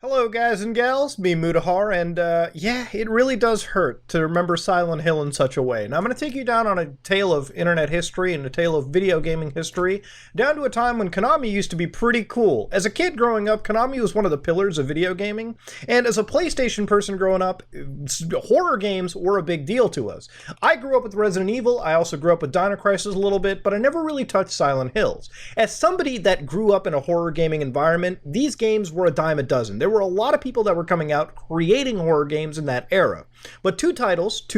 Hello guys and gals, me Mudahar, and yeah, it really does hurt to remember Silent Hill in such a way. Now I'm going to take you down on a tale of internet history and a tale of video gaming history, down to a time when Konami used to be pretty cool. As a kid growing up, Konami was one of the pillars of video gaming, and as a PlayStation person growing up, horror games were a big deal to us. I grew up with Resident Evil, I also grew up with Dino Crisis a little bit, but I never really touched Silent Hills. As somebody that grew up in a horror gaming environment, these games were a dime a dozen. There were a lot of people that were coming out creating horror games in that era. But two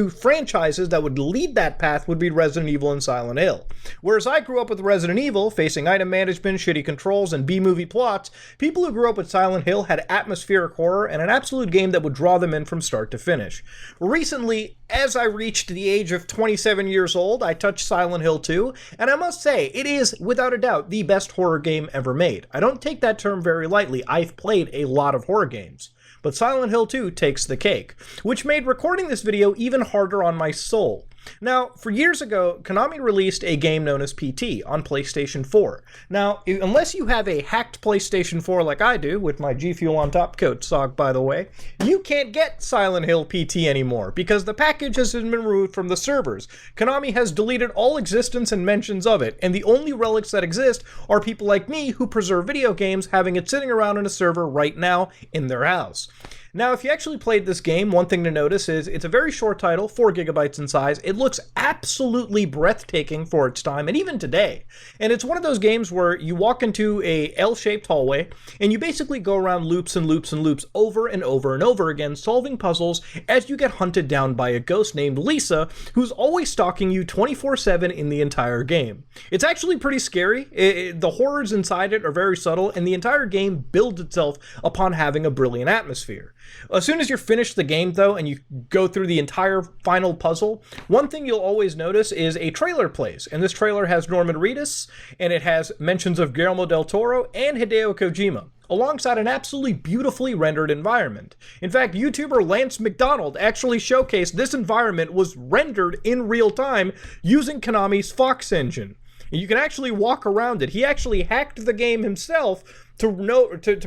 franchises that would lead that path would be Resident Evil and Silent Hill. Whereas I grew up with Resident Evil, facing item management, shitty controls, and B-movie plots, people who grew up with Silent Hill had atmospheric horror and an absolute game that would draw them in from start to finish. Recently, as I reached the age of 27 years old, I touched Silent Hill 2, and I must say, it is, without a doubt, the best horror game ever made. I don't take that term very lightly. I've played a lot of horror games. But Silent Hill 2 takes the cake, which made recording this video even harder on my soul. Now, for years ago, Konami released a game known as PT on PlayStation 4. Now, unless you have a hacked PlayStation 4 like I do, with my G Fuel on top coat sock, by the way, you can't get Silent Hill PT anymore, because the package has been removed from the servers. Konami has deleted all existence and mentions of it, and the only relics that exist are people like me who preserve video games having it sitting around in a server right now in their house. Now, if you actually played this game, one thing to notice is it's a very short title, 4 gigabytes in size. It looks absolutely breathtaking for its time, and even today. And it's one of those games where you walk into a L-shaped hallway, and you basically go around loops and loops and loops over and over and over again, solving puzzles as you get hunted down by a ghost named Lisa, who's always stalking you 24/7 in the entire game. It's actually pretty scary. The horrors inside it are very subtle, and the entire game builds itself upon having a brilliant atmosphere. As soon as you're finished the game, though, and you go through the entire final puzzle, one thing you'll always notice is a trailer plays, and this trailer has Norman Reedus, and it has mentions of Guillermo del Toro and Hideo Kojima, alongside an absolutely beautifully rendered environment. In fact, YouTuber Lance McDonald actually showcased this environment was rendered in real time using Konami's Fox engine. And you can actually walk around it. He actually hacked the game himself to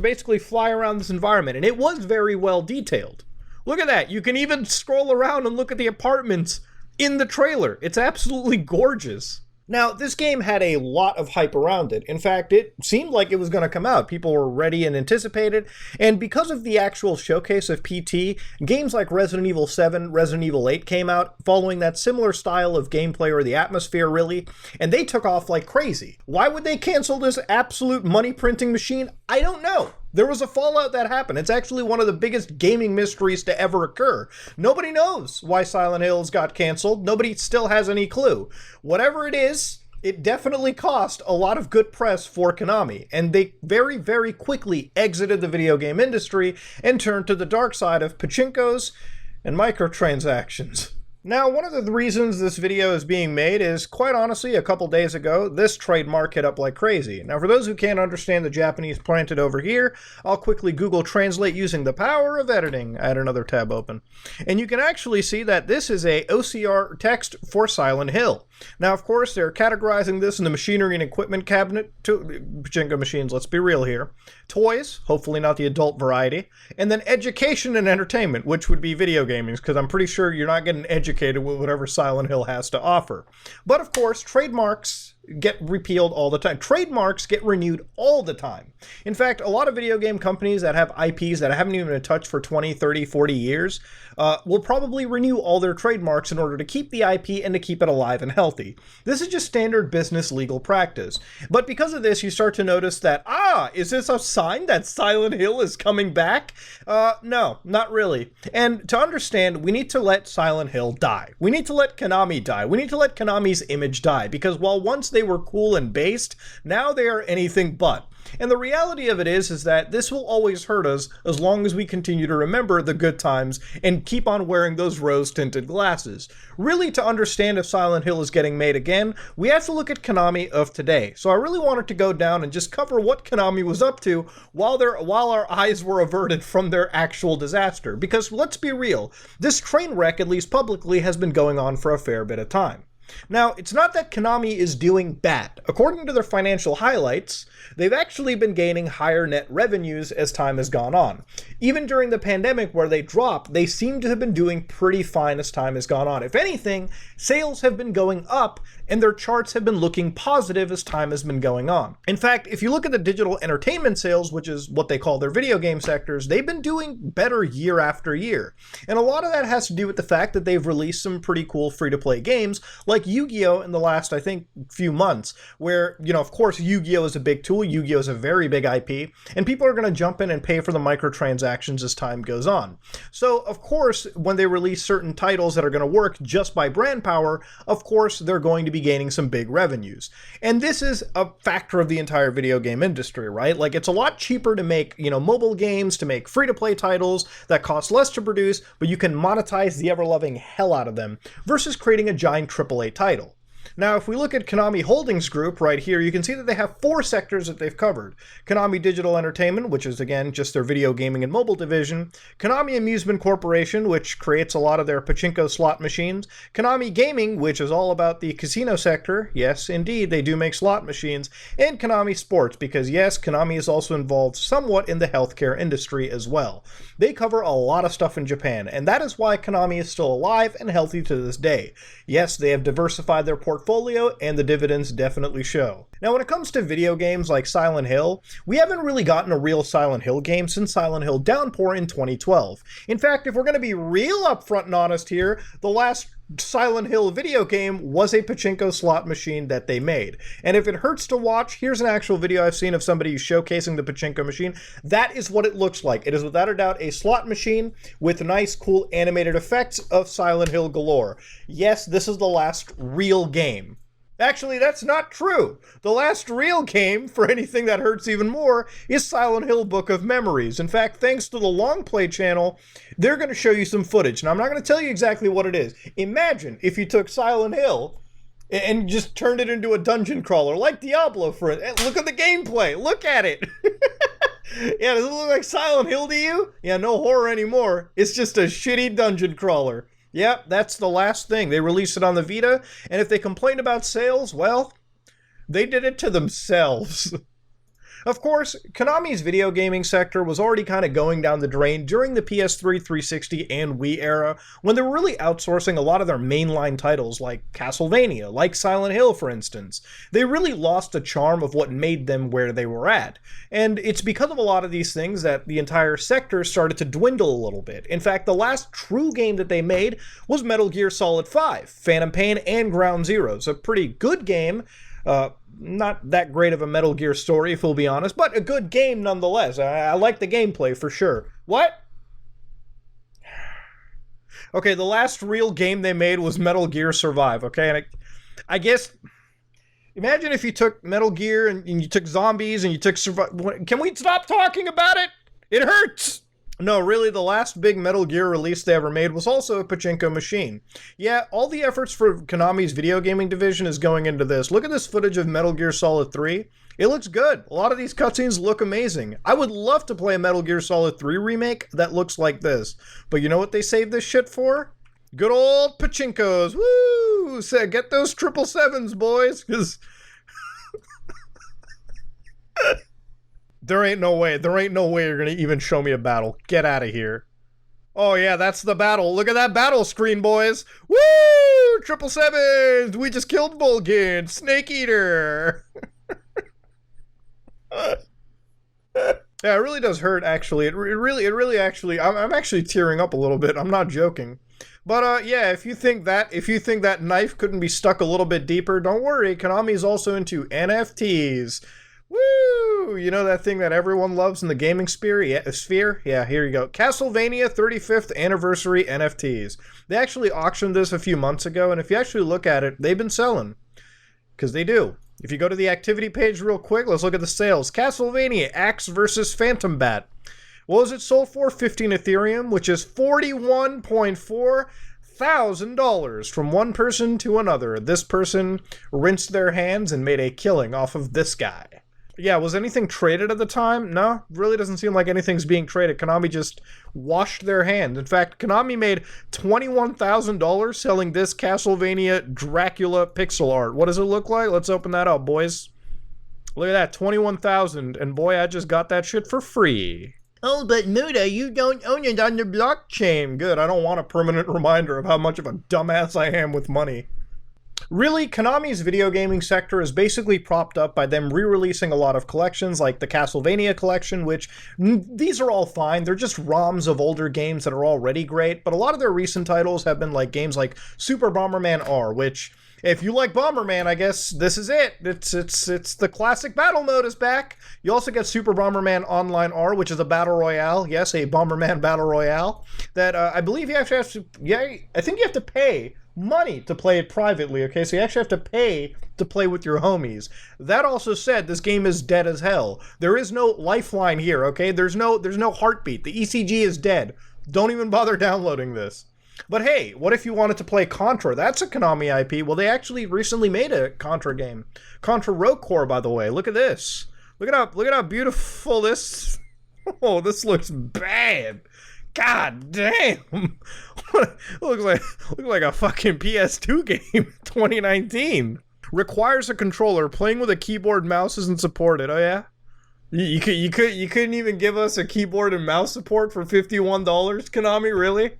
basically fly around this environment, and it was very well detailed. Look at that. You can even scroll around and look at the apartments in the trailer. It's absolutely gorgeous. Now, this game had a lot of hype around it. In fact, it seemed like it was going to come out. People were ready and anticipated, and because of the actual showcase of PT, games like Resident Evil 7, Resident Evil 8 came out, following that similar style of gameplay or the atmosphere, really, and they took off like crazy. Why would they cancel this absolute money-printing machine? I don't know. There was a fallout that happened. It's actually one of the biggest gaming mysteries to ever occur. Nobody knows why Silent Hills got canceled. Nobody still has any clue. Whatever it is, it definitely cost a lot of good press for Konami, and they very, very quickly exited the video game industry and turned to the dark side of pachinkos and microtransactions. Now, one of the reasons this video is being made is, quite honestly, a couple days ago, this trademark hit up like crazy. Now, for those who can't understand the Japanese planted over here, I'll quickly Google Translate using the power of editing. I had another tab open. And you can actually see that this is a OCR text for Silent Hill. Now, of course, they're categorizing this in the machinery and equipment cabinet, pachinko machines, let's be real here, toys, hopefully not the adult variety, and then education and entertainment, which would be video gaming, because I'm pretty sure you're not getting educated with whatever Silent Hill has to offer. But, of course, trademarks get repealed all the time. Trademarks get renewed all the time. In fact, a lot of video game companies that have IPs that haven't even been touched for 20, 30, 40 years will probably renew all their trademarks in order to keep the IP and to keep it alive and healthy. This is just standard business legal practice. But because of this, you start to notice that, is this a sign that Silent Hill is coming back? No, not really. And to understand, we need to let Silent Hill die. We need to let Konami die. We need to let Konami's image die, because while once they were cool and based, now they are anything but. And the reality of it is that this will always hurt us as long as we continue to remember the good times and keep on wearing those rose-tinted glasses. Really, to understand if Silent Hill is getting made again, we have to look at Konami of today. So I really wanted to go down and just cover what Konami was up to while our eyes were averted from their actual disaster. Because let's be real, this train wreck, at least publicly, has been going on for a fair bit of time. Now, it's not that Konami is doing bad. According to their financial highlights, they've actually been gaining higher net revenues as time has gone on. Even during the pandemic where they dropped, they seem to have been doing pretty fine as time has gone on. If anything, sales have been going up and their charts have been looking positive as time has been going on. In fact, if you look at the digital entertainment sales, which is what they call their video game sectors, they've been doing better year after year. And a lot of that has to do with the fact that they've released some pretty cool free-to-play games, like Yu-Gi-Oh! In the last, I think, few months, where, of course, Yu-Gi-Oh! Is a big tool, Yu-Gi-Oh! Is a very big IP, and people are going to jump in and pay for the microtransactions as time goes on. So, of course, when they release certain titles that are going to work just by brand power, of course, they're going to be gaining some big revenues. And this is a factor of the entire video game industry, right? Like, it's a lot cheaper to make, mobile games, to make free-to-play titles that cost less to produce, but you can monetize the ever-loving hell out of them, versus creating a giant AAA title. Now, if we look at Konami Holdings Group right here, you can see that they have 4 sectors that they've covered. Konami Digital Entertainment, which is, again, just their video gaming and mobile division. Konami Amusement Corporation, which creates a lot of their pachinko slot machines. Konami Gaming, which is all about the casino sector. Yes, indeed, they do make slot machines. And Konami Sports, because, yes, Konami is also involved somewhat in the healthcare industry as well. They cover a lot of stuff in Japan, and that is why Konami is still alive and healthy to this day. Yes, they have diversified their portfolio, and the dividends definitely show. Now, when it comes to video games like Silent Hill, we haven't really gotten a real Silent Hill game since Silent Hill Downpour in 2012. In fact, if we're going to be real upfront and honest here, the last Silent Hill video game was a pachinko slot machine that they made. And if it hurts to watch, here's an actual video I've seen of somebody showcasing the pachinko machine. That is what it looks like. It is without a doubt a slot machine with nice, cool animated effects of Silent Hill galore. Yes, this is the last real game. Actually, that's not true. The last real game, for anything that hurts even more, is Silent Hill Book of Memories. In fact, thanks to the Long Play channel, they're going to show you some footage. Now, I'm not going to tell you exactly what it is. Imagine if you took Silent Hill and just turned it into a dungeon crawler, like Diablo for it. Look at the gameplay. Look at it. Yeah, does it look like Silent Hill to you? Yeah, no horror anymore. It's just a shitty dungeon crawler. Yep, that's the last thing. They released it on the Vita, and if they complain about sales, well, they did it to themselves. Of course, Konami's video gaming sector was already kind of going down the drain during the PS3, 360, and Wii era, when they were really outsourcing a lot of their mainline titles like Castlevania, like Silent Hill, for instance. They really lost the charm of what made them where they were at. And it's because of a lot of these things that the entire sector started to dwindle a little bit. In fact, the last true game that they made was Metal Gear Solid 5, Phantom Pain, and Ground Zeroes. A pretty good game. Not that great of a Metal Gear story, if we'll be honest, but a good game nonetheless. I like the gameplay for sure. What? Okay, the last real game they made was Metal Gear Survive, okay? And I guess, imagine if you took Metal Gear and you took zombies and you took Survive. Can we stop talking about it? It hurts! No, really, the last big Metal Gear release they ever made was also a pachinko machine. Yeah, all the efforts for Konami's video gaming division is going into this. Look at this footage of Metal Gear Solid 3. It looks good. A lot of these cutscenes look amazing. I would love to play a Metal Gear Solid 3 remake that looks like this. But you know what they saved this shit for? Good old pachinkos. Woo! Say, get those 777s, boys. 'Cause There ain't no way you're gonna even show me a battle. Get out of here. Oh yeah, that's the battle. Look at that battle screen, boys. Woo! 777s! We just killed Vulcan! Snake Eater! Yeah, it really does hurt, actually. It really actually, I'm actually tearing up a little bit. I'm not joking. But yeah, if you think that knife couldn't be stuck a little bit deeper, don't worry. Konami is also into NFTs. Woo! You know that thing that everyone loves in the gaming sphere? Yeah, here you go. Castlevania 35th Anniversary NFTs. They actually auctioned this a few months ago, and if you actually look at it, they've been selling. Because they do. If you go to the activity page real quick, let's look at the sales. Castlevania Axe vs. Phantom Bat. What was it sold for? 15 Ethereum, which is $41.4 thousand from one person to another. This person rinsed their hands and made a killing off of this guy. Yeah, was anything traded at the time? No, really doesn't seem like anything's being traded. Konami just washed their hands. In fact, Konami made $21,000 selling this Castlevania Dracula pixel art. What does it look like? Let's open that up, boys. Look at that, $21,000, and boy, I just got that shit for free. Oh, but Muda, you don't own it on the blockchain. Good, I don't want a permanent reminder of how much of a dumbass I am with money. Really, Konami's video gaming sector is basically propped up by them re-releasing a lot of collections like the Castlevania collection, which these are all fine. They're just ROMs of older games that are already great, but a lot of their recent titles have been like games like Super Bomberman R, which if you like Bomberman, I guess this is it. It's the classic battle mode is back. You also get Super Bomberman Online R, which is a battle royale. Yes, a Bomberman battle royale that I believe you actually have to. Yeah, I think you have to pay money to play it privately, okay? So you actually have to pay to play with your homies. That also said, this game is dead as hell. There is no lifeline here, okay? There's no heartbeat. The ECG is dead. Don't even bother downloading this. But hey, what if you wanted to play Contra? That's a Konami IP. Well, they actually recently made a Contra game. Contra Rogue Core, by the way. Look at this. Look at how beautiful this. Oh, this looks bad. God damn! looks like a fucking PS2 game, 2019. Requires a controller. Playing with a keyboard and mouse isn't supported. Oh yeah, you couldn't even give us a keyboard and mouse support for $51, Konami? Really?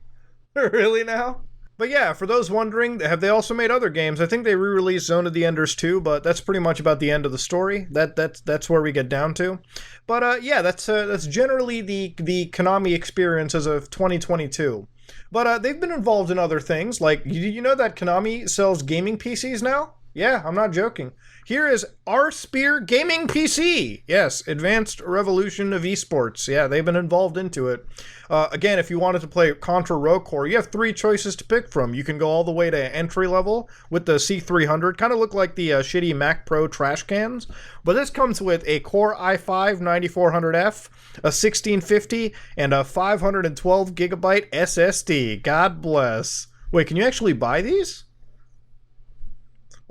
Really now? But yeah, for those wondering, have they also made other games? I think they re-released Zone of the Enders 2, but that's pretty much about the end of the story. That's where we get down to. But yeah, that's generally the Konami experience as of 2022. But they've been involved in other things. Like, you know that Konami sells gaming PCs now? Yeah, I'm not joking. Here is R-Spear Gaming PC. Yes, Advanced Revolution of Esports. Yeah, they've been involved into it. Again, if you wanted to play Contra Rogue Core, you have 3 choices to pick from. You can go all the way to entry level with the C300. Kind of look like the shitty Mac Pro trash cans. But this comes with a Core i5-9400F, a 1650, and a 512 gigabyte SSD. God bless. Wait, can you actually buy these?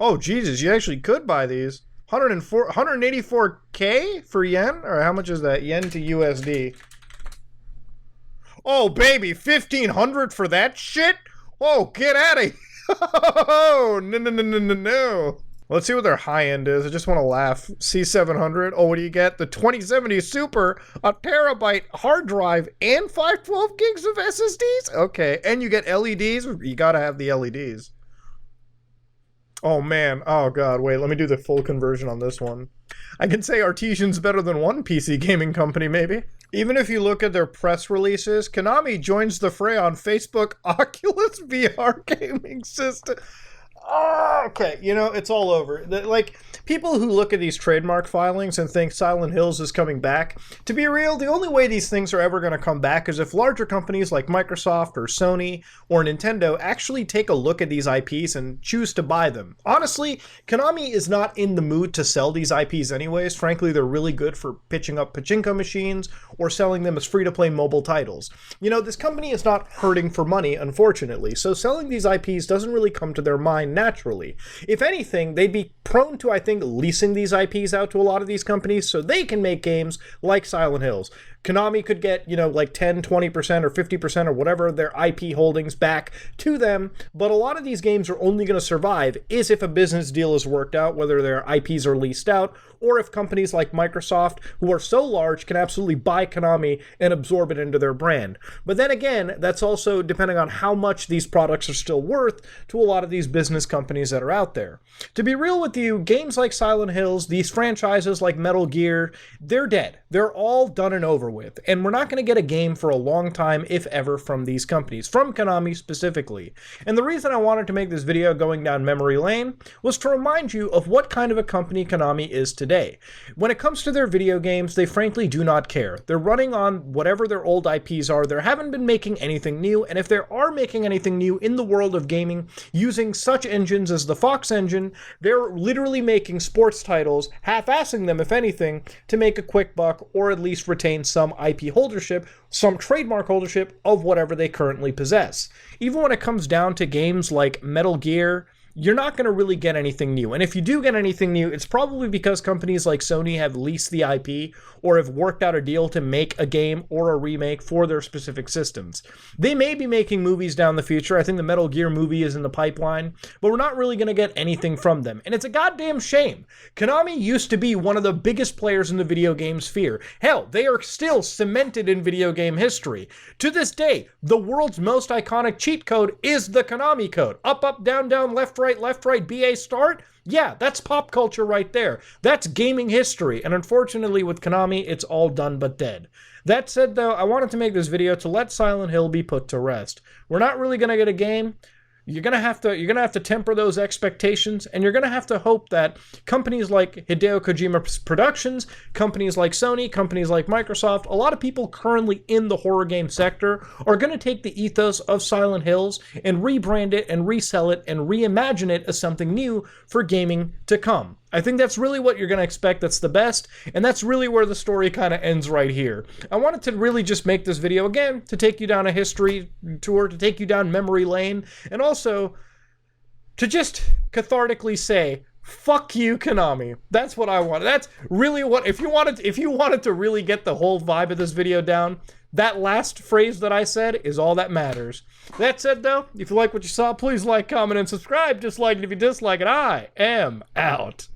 Oh, Jesus, you actually could buy these. 184K for yen? Or how much is that? Yen to USD. Oh, baby, 1,500 for that shit? Oh, get out of here. Oh, no. Let's see what their high end is. I just want to laugh. C700. Oh, what do you get? The 2070 Super, a terabyte hard drive, and 512 gigs of SSDs? Okay, and you get LEDs? You gotta have the LEDs. Oh man, oh god, wait, let me do the full conversion on this one. I can say Artesian's better than one PC gaming company, maybe. Even if you look at their press releases, Konami joins the fray on Facebook Oculus VR gaming system. Oh, okay, you know, it's all over. Like, people who look at these trademark filings and think Silent Hills is coming back, to be real, the only way these things are ever going to come back is if larger companies like Microsoft or Sony or Nintendo actually take a look at these IPs and choose to buy them. Honestly, Konami is not in the mood to sell these IPs anyways. Frankly, they're really good for pitching up pachinko machines or selling them as free-to-play mobile titles. You know, this company is not hurting for money, unfortunately, so selling these IPs doesn't really come to their mind naturally. If anything, they'd be prone to, I think, leasing these IPs out to a lot of these companies so they can make games like Silent Hills. Konami could get, you know, like 10, 20% or 50% or whatever their IP holdings back to them, but a lot of these games are only going to survive is if a business deal is worked out, whether their IPs are leased out, or if companies like Microsoft, who are so large, can absolutely buy Konami and absorb it into their brand. But then again, that's also depending on how much these products are still worth to a lot of these business companies that are out there. To be real with you, games like Silent Hills, these franchises like Metal Gear, they're dead. They're all done and over with, and we're not going to get a game for a long time, if ever, from these companies, from Konami specifically. And the reason I wanted to make this video going down memory lane was to remind you of what kind of a company Konami is today. When it comes to their video games, they frankly do not care. They're running on whatever their old IPs are. They haven't been making anything new, and if they are making anything new in the world of gaming using such engines as the Fox engine, they're literally making sports titles, half-assing them if anything, to make a quick buck or at least retain some IP holdership, some trademark holdership of whatever they currently possess. Even when it comes down to games like Metal Gear, you're not going to really get anything new. And if you do get anything new, it's probably because companies like Sony have leased the IP or have worked out a deal to make a game or a remake for their specific systems. They may be making movies down the future. I think the Metal Gear movie is in the pipeline, but we're not really going to get anything from them. And it's a goddamn shame. Konami used to be one of the biggest players in the video game sphere. Hell, they are still cemented in video game history. To this day, the world's most iconic cheat code is the Konami code. Up, up, down, down, left, right, BA start. Yeah, that's pop culture right there. That's gaming history. And unfortunately with Konami, it's all done but dead. That said though, I wanted to make this video to let Silent Hill be put to rest. We're not really going to get a game. You're gonna have to temper those expectations, and you're gonna have to hope that companies like Hideo Kojima Productions, companies like Sony, companies like Microsoft, a lot of people currently in the horror game sector are gonna take the ethos of Silent Hills and rebrand it and resell it and reimagine it as something new for gaming to come. I think that's really what you're going to expect. That's the best, and that's really where the story kind of ends right here. I wanted to really just make this video, again, to take you down a history tour, to take you down memory lane, and also to just cathartically say, fuck you, Konami. That's what I wanted. That's really what, if you wanted to really get the whole vibe of this video down, that last phrase that I said is all that matters. That said, though, if you like what you saw, please like, comment, and subscribe. Just like it if you dislike it. I am out.